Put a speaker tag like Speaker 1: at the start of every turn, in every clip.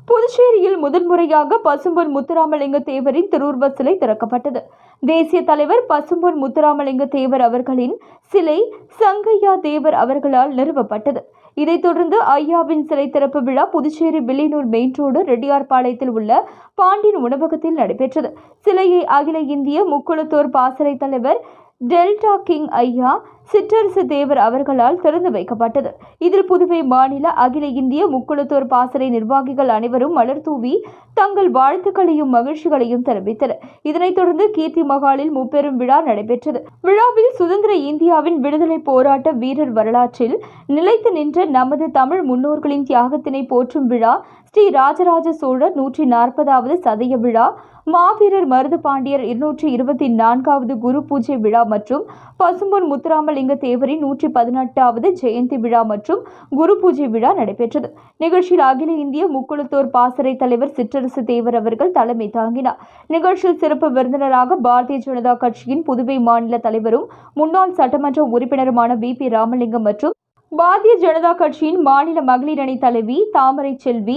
Speaker 1: புதுச்சேரியில் முதன்முறையாக பசும்பொன் முத்துராமலிங்க தேவரின் திருவுருவ சிலை திறக்கப்பட்டது. தேசிய தலைவர் பசும்பொன் முத்துராமலிங்க தேவர் அவர்களின் சிலை சங்கையா தேவர் அவர்களால் நிறுவப்பட்டது. இதைத் தொடர்ந்து ஐயாவின் சிலை திறப்பு விழா புதுச்சேரி வில்லியனூர் மெயின் ரோடு ரெட்டியார்பாளையத்தில் உள்ள பாண்டியன் உணவகத்தில் நடைபெற்றது. சிலையை அகில இந்திய முக்குளத்தோர் பாசறை தலைவர் டெல்டா கிங் ஐயா சிற்றரசு தேவர் அவர்களால் திறந்து வைக்கப்பட்டது. இதில் புதுவை மாநில அகில இந்திய முக்குளத்தோர் பாசறை நிர்வாகிகள் அனைவரும் மலர் தூவி தங்கள் வாழ்த்துக்களையும் மகிழ்ச்சிகளையும் தெரிவித்தனர். இதனைத் தொடர்ந்து கீர்த்தி மகாலில் முப்பெரும் விழா நடைபெற்றது. விழாவில் சுதந்திர இந்தியாவின் விடுதலை போராட்ட வீரர் வரலாற்றில் நிலைத்து நின்ற நமது தமிழ் முன்னோர்களின் தியாகத்தினை போற்றும் விழா, ஸ்ரீ ராஜராஜ சோழர் 140வது சதய விழா, மாவீரர் மருது பாண்டியர் 224வது குரு பூஜை விழா மற்றும் பசும்பொன் முத்துராமலிங்க தேவரின் 118வது ஜெயந்தி விழா மற்றும் குரு பூஜை விழா நடைபெற்றது. நிகழ்ச்சியில் அகில இந்திய முக்குளத்தோர் பாசறை தலைவர் சிற்றரசு தேவர் அவர்கள் தலைமை தாங்கினார். நிகழ்ச்சியில் சிறப்பு விருந்தினராக பாரதிய ஜனதா கட்சியின் புதுவை மாநில தலைவரும் முன்னாள் சட்டமன்ற உறுப்பினருமான வி.பி. ராமலிங்கம் மற்றும் பாரதிய ஜனதா கட்சியின் மாநில மகளிர் அணி தலைவி தாமரை செல்வி,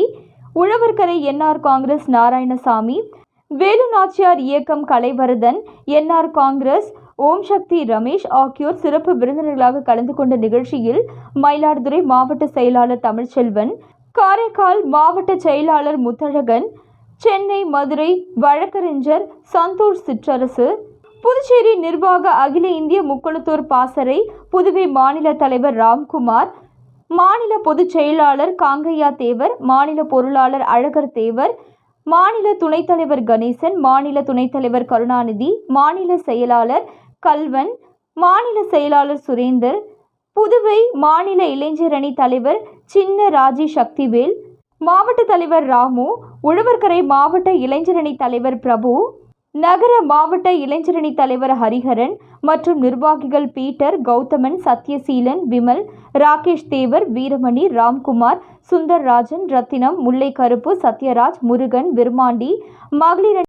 Speaker 1: உழவர்கரை என்ஆர் காங்கிரஸ் நாராயணசாமி, வேலு நாச்சியார் இயக்கம் கலைவரதன், என்ஆர் காங்கிரஸ் ஓம் சக்தி ரமேஷ் ஆகியோர் சிறப்பு விருந்தினர்களாக கலந்து கொண்ட நிகழ்ச்சியில் மயிலாடுதுறை மாவட்ட செயலாளர் தமிழ்ச்செல்வன், காரைக்கால் மாவட்ட செயலாளர் முத்தழகன், சென்னை மதுரை வழக்கறிஞர் சந்தோஷ் சிற்றரசு, புதுச்சேரி நிர்வாக அகில இந்திய முக்குளத்தோர் பாசறை புதுவை மாநில தலைவர் ராம்குமார், மாநில பொதுச் செயலாளர் காங்கையா தேவர், மாநில பொருளாளர் அழகர் தேவர், மாநில துணைத் தலைவர் கணேசன், மாநில துணைத் தலைவர் கருணாநிதி, மாநில செயலாளர் கல்வன், மாநில செயலாளர் சுரேந்தர், புதுவை மாநில இளைஞர் அணி தலைவர் சின்ன ராஜி சக்திவேல், மாவட்ட தலைவர் ராமு, உழவர்கரை மாவட்ட இளைஞர் அணி தலைவர் பிரபு, நகர மாவட்ட இளைஞரணி தலைவர் ஹரிஹரன் மற்றும் நிர்வாகிகள் பீட்டர், கௌதமன், சத்யசீலன், விமல், ராகேஷ் தேவர், வீரமணி, ராம்குமார், சுந்தர்ராஜன், ரத்தினம், முல்லை கருப்பு, சத்யராஜ், முருகன், விர்மாண்டி, மகளிர்